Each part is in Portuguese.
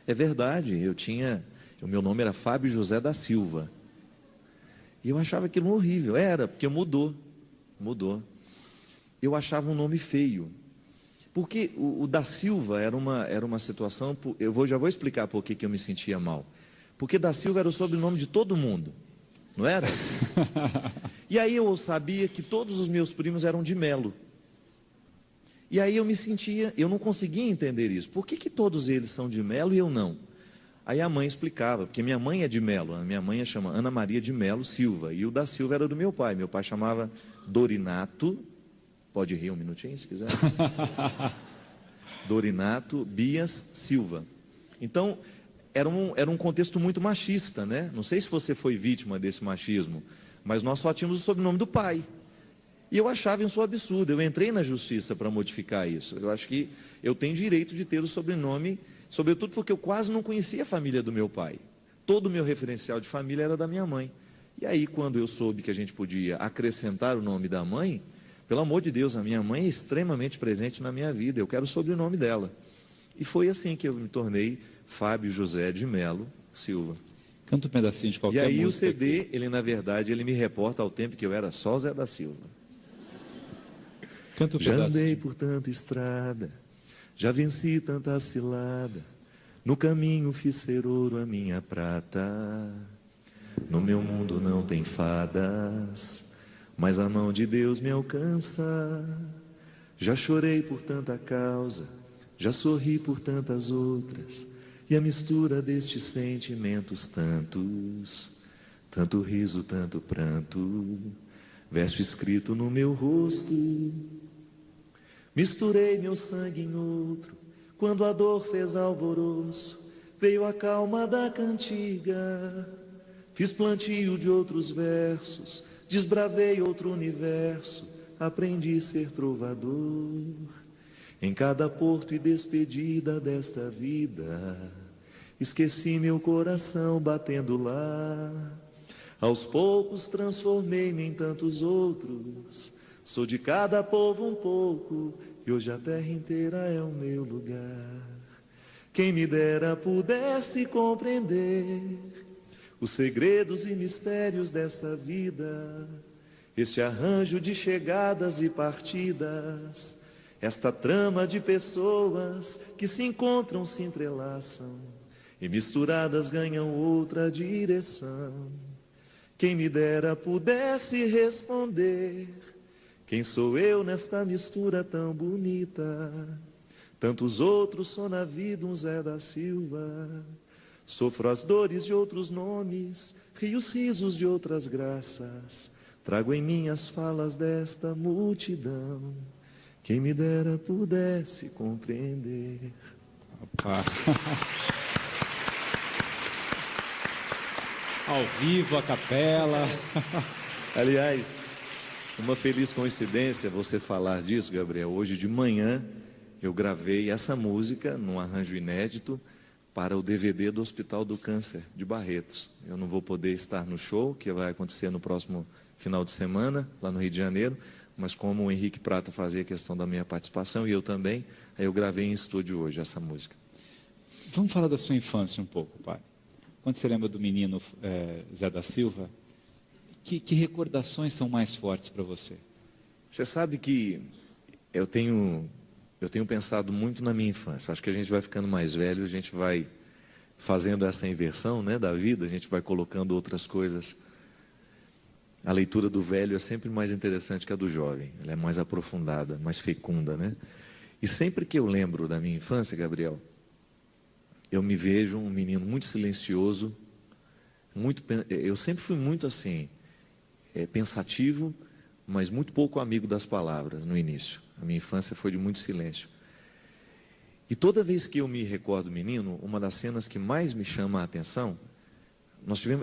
É verdade, o meu nome era Fábio José da Silva. E eu achava aquilo horrível. Era, porque mudou. Eu achava um nome feio. Porque o da Silva era uma situação, já vou explicar por que eu me sentia mal. Porque da Silva era o sobrenome de todo mundo, não era? E aí eu sabia que todos os meus primos eram de Melo. E aí eu não conseguia entender isso. Por que todos eles são de Melo e eu não? Aí a mãe explicava, porque minha mãe é de Melo, a minha mãe chama Ana Maria de Melo Silva, e o da Silva era do meu pai chamava Dorinato, pode rir um minutinho se quiser, Dorinato Bias Silva. Então, era um contexto muito machista, né? Não sei se você foi vítima desse machismo, mas nós só tínhamos o sobrenome do pai. E eu achava isso um absurdo, eu entrei na justiça para modificar isso. Eu acho que eu tenho direito de ter o sobrenome, sobretudo porque eu quase não conhecia a família do meu pai. Todo o meu referencial de família era da minha mãe. E aí, quando eu soube que a gente podia acrescentar o nome da mãe, pelo amor de Deus, a minha mãe é extremamente presente na minha vida, eu quero o sobrenome dela. E foi assim que eu me tornei Fábio José de Melo Silva. Canta um pedacinho de qualquer música. E aí o CD, ele na verdade, ele me reporta ao tempo que eu era só Zé da Silva. Canta um Já pedacinho. andei por tanta estrada, já venci tanta cilada, no caminho fiz ser ouro a minha prata. No meu mundo não tem fadas, mas a mão de Deus me alcança. Já chorei por tanta causa, já sorri por tantas outras, e a mistura destes sentimentos tantos, tanto riso, tanto pranto, verso escrito no meu rosto. Misturei meu sangue em outro, quando a dor fez alvoroço, veio a calma da cantiga. Fiz plantio de outros versos, desbravei outro universo, aprendi a ser trovador. Em cada porto e despedida desta vida, esqueci meu coração batendo lá. Aos poucos transformei-me em tantos outros, sou de cada povo um pouco, e hoje a terra inteira é o meu lugar. Quem me dera pudesse compreender os segredos e mistérios dessa vida, este arranjo de chegadas e partidas, esta trama de pessoas que se encontram, se entrelaçam e misturadas ganham outra direção. Quem me dera pudesse responder: quem sou eu nesta mistura tão bonita? Tantos outros sou na vida um Zé da Silva. Sofro as dores de outros nomes, rio os risos de outras graças, trago em mim as falas desta multidão. Quem me dera pudesse compreender. Opa. Ao vivo, a capela. Aliás, uma feliz coincidência você falar disso, Gabriel. Hoje de manhã eu gravei essa música num arranjo inédito para o DVD do Hospital do Câncer de Barretos. Eu não vou poder estar no show, que vai acontecer no próximo final de semana, lá no Rio de Janeiro, mas como o Henrique Prata fazia questão da minha participação, e eu também, aí eu gravei em estúdio hoje essa música. Vamos falar da sua infância um pouco, pai. Quando você lembra do menino Zé da Silva, que recordações são mais fortes para você? Você sabe que eu tenho pensado muito na minha infância. Acho que a gente vai ficando mais velho, a gente vai fazendo essa inversão, né, da vida, a gente vai colocando outras coisas. A leitura do velho é sempre mais interessante que a do jovem. Ela é mais aprofundada, mais fecunda, né? E sempre que eu lembro da minha infância, Gabriel, eu me vejo um menino muito silencioso, eu sempre fui muito assim, pensativo, mas muito pouco amigo das palavras no início. A minha infância foi de muito silêncio. E toda vez que eu me recordo menino, uma das cenas que mais me chama a atenção,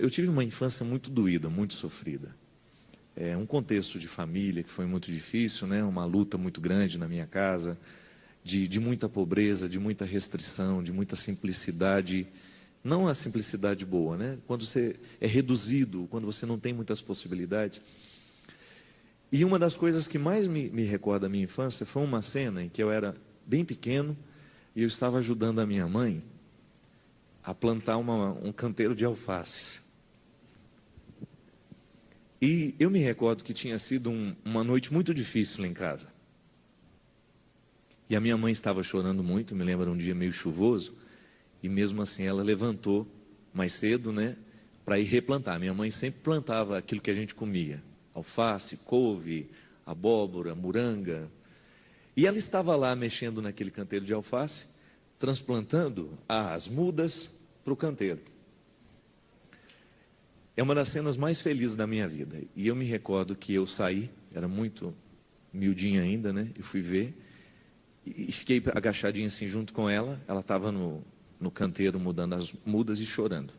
eu tive uma infância muito doída, muito sofrida. Um contexto de família que foi muito difícil, né? Uma luta muito grande na minha casa, de muita pobreza, de muita restrição, de muita simplicidade. Não a simplicidade boa, né? Quando você é reduzido, quando você não tem muitas possibilidades. E uma das coisas que mais me recorda a minha infância foi uma cena em que eu era bem pequeno e eu estava ajudando a minha mãe a plantar um canteiro de alfaces. E eu me recordo que tinha sido uma noite muito difícil lá em casa. E a minha mãe estava chorando muito, me lembro um dia meio chuvoso, e mesmo assim ela levantou mais cedo, né, para ir replantar. Minha mãe sempre plantava aquilo que a gente comia: alface, couve, abóbora, moranga. E ela estava lá mexendo naquele canteiro de alface, transplantando as mudas para o canteiro. É uma das cenas mais felizes da minha vida. E eu me recordo que eu saí, era muito miudinha ainda, né? Eu fui ver e fiquei agachadinho assim junto com ela. Ela estava no canteiro mudando as mudas e chorando.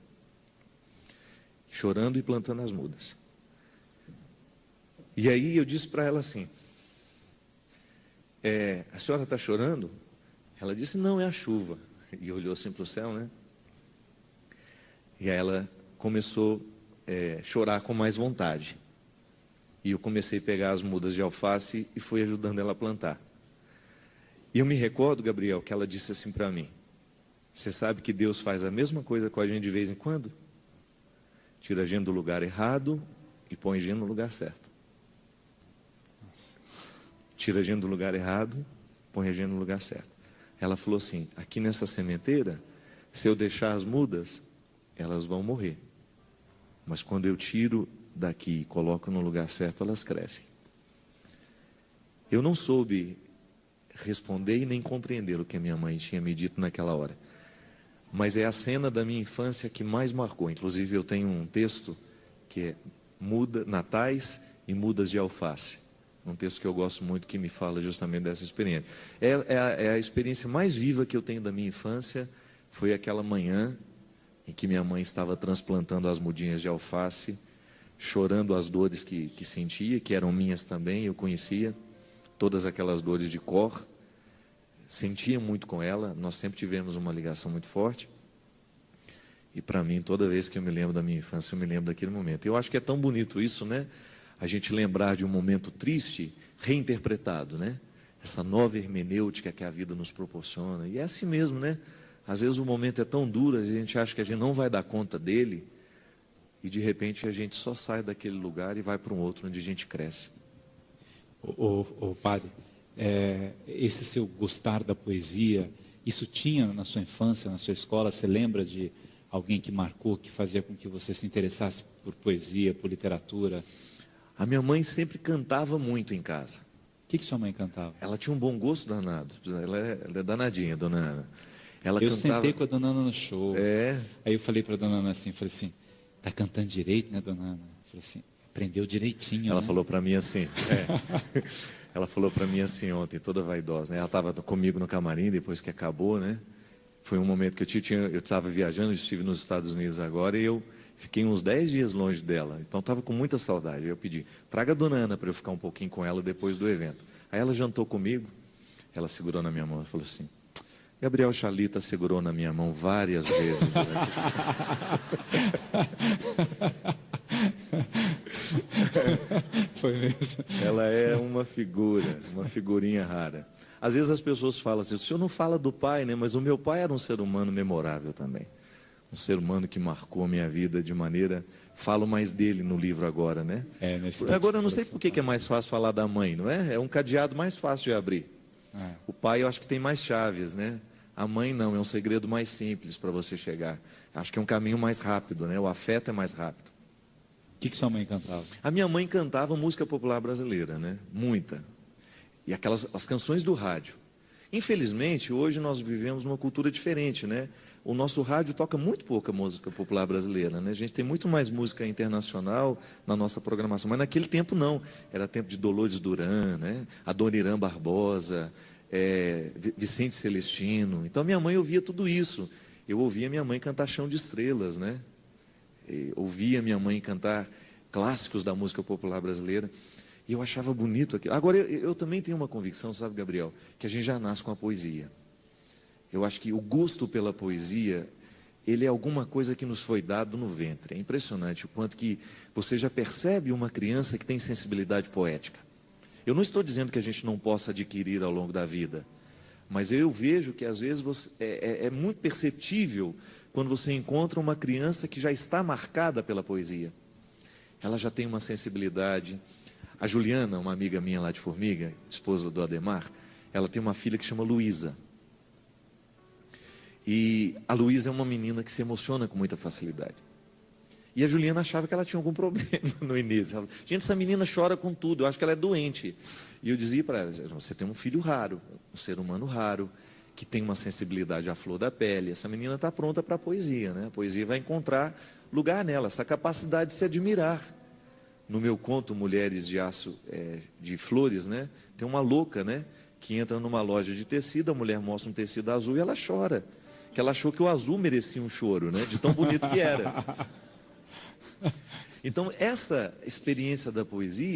Chorando e plantando as mudas. E aí eu disse para ela assim: a senhora está chorando? Ela disse: não, é a chuva. E olhou assim para o céu, né? E aí ela começou chorar com mais vontade. E eu comecei a pegar as mudas de alface e fui ajudando ela a plantar. E eu me recordo, Gabriel, que ela disse assim para mim: você sabe que Deus faz a mesma coisa com a gente de vez em quando? Tira a gente do lugar errado e põe a gente no lugar certo. Tira a gente do lugar errado, põe a gente no lugar certo. Ela falou assim: aqui nessa sementeira, se eu deixar as mudas, elas vão morrer. Mas quando eu tiro daqui e coloco no lugar certo, elas crescem. Eu não soube responder e nem compreender o que a minha mãe tinha me dito naquela hora. Mas é a cena da minha infância que mais marcou. Inclusive eu tenho um texto que é Natais e Mudas de Alface. Um texto que eu gosto muito, que me fala justamente dessa experiência. É a experiência mais viva que eu tenho da minha infância. Foi aquela manhã em que minha mãe estava transplantando as mudinhas de alface, chorando as dores que sentia, que eram minhas também, eu conhecia todas aquelas dores de cor, sentia muito com ela, nós sempre tivemos uma ligação muito forte. E para mim, toda vez que eu me lembro da minha infância, eu me lembro daquele momento. Eu acho que é tão bonito isso, né? A gente lembrar de um momento triste, reinterpretado, né? Essa nova hermenêutica que a vida nos proporciona. E é assim mesmo, né? Às vezes o momento é tão duro, a gente acha que a gente não vai dar conta dele, e de repente a gente só sai daquele lugar e vai para um outro onde a gente cresce. O padre, esse seu gostar da poesia, isso tinha na sua infância, na sua escola? Você lembra de alguém que marcou, que fazia com que você se interessasse por poesia, por literatura? A minha mãe sempre cantava muito em casa. O que sua mãe cantava? Ela tinha um bom gosto danado. Ela é danadinha, dona Ana. Eu sentei com a dona Ana no show. É. Aí eu falei para a dona Ana assim, falei assim: tá cantando direito, né, dona Ana? Eu falei assim: aprendeu direitinho. Ela né? falou para mim assim. Ela falou para mim assim ontem, toda vaidosa, né? Ela estava comigo no camarim depois que acabou, né? Foi um momento que eu estava viajando, eu estive nos Estados Unidos agora e eu fiquei uns 10 dias longe dela. Então estava com muita saudade. Eu pedi: traga a dona Ana para eu ficar um pouquinho com ela depois do evento. Aí ela jantou comigo, ela segurou na minha mão e falou assim: Gabriel Chalita segurou na minha mão várias vezes durante Foi mesmo. Ela é uma figurinha rara. Às vezes as pessoas falam assim: o senhor não fala do pai, né? Mas o meu pai era um ser humano memorável também. Um ser humano que marcou a minha vida de maneira... Falo mais dele no livro agora, né? Agora eu não sei por que é mais fácil falar da mãe, não é? É um cadeado mais fácil de abrir. O pai eu acho que tem mais chaves, né? A mãe não, é um segredo mais simples para você chegar. Acho que é um caminho mais rápido, né? O afeto é mais rápido. O que sua mãe cantava? A minha mãe cantava música popular brasileira, né? Muita. E as canções do rádio. Infelizmente, hoje nós vivemos uma cultura diferente, né? O nosso rádio toca muito pouca música popular brasileira, né? A gente tem muito mais música internacional na nossa programação, mas naquele tempo não. Era tempo de Dolores Duran, né? Adoniran Barbosa, Vicente Celestino. Então minha mãe ouvia tudo isso. Eu ouvia minha mãe cantar Chão de Estrelas, né? Ouvia minha mãe cantar clássicos da música popular brasileira. E eu achava bonito aquilo. Agora, eu também tenho uma convicção, sabe, Gabriel, que a gente já nasce com a poesia. Eu acho que o gosto pela poesia, ele é alguma coisa que nos foi dado no ventre. É impressionante o quanto que você já percebe uma criança que tem sensibilidade poética. Eu não estou dizendo que a gente não possa adquirir ao longo da vida, mas eu vejo que às vezes é muito perceptível quando você encontra uma criança que já está marcada pela poesia. Ela já tem uma sensibilidade. A Juliana, uma amiga minha lá de Formiga, esposa do Ademar, ela tem uma filha que chama Luísa. E a Luísa é uma menina que se emociona com muita facilidade. E a Juliana achava que ela tinha algum problema no início. Ela, gente, essa menina chora com tudo, eu acho que ela é doente. E eu dizia para ela, você tem um filho raro, um ser humano raro, que tem uma sensibilidade à flor da pele. Essa menina está pronta para a poesia, né? A poesia vai encontrar lugar nela, essa capacidade de se admirar. No meu conto, Mulheres de Aço, de Flores, né? Tem uma louca, né? Que entra numa loja de tecido, a mulher mostra um tecido azul e ela chora. Que ela achou que o azul merecia um choro, né? De tão bonito que era. Então, essa experiência da poesia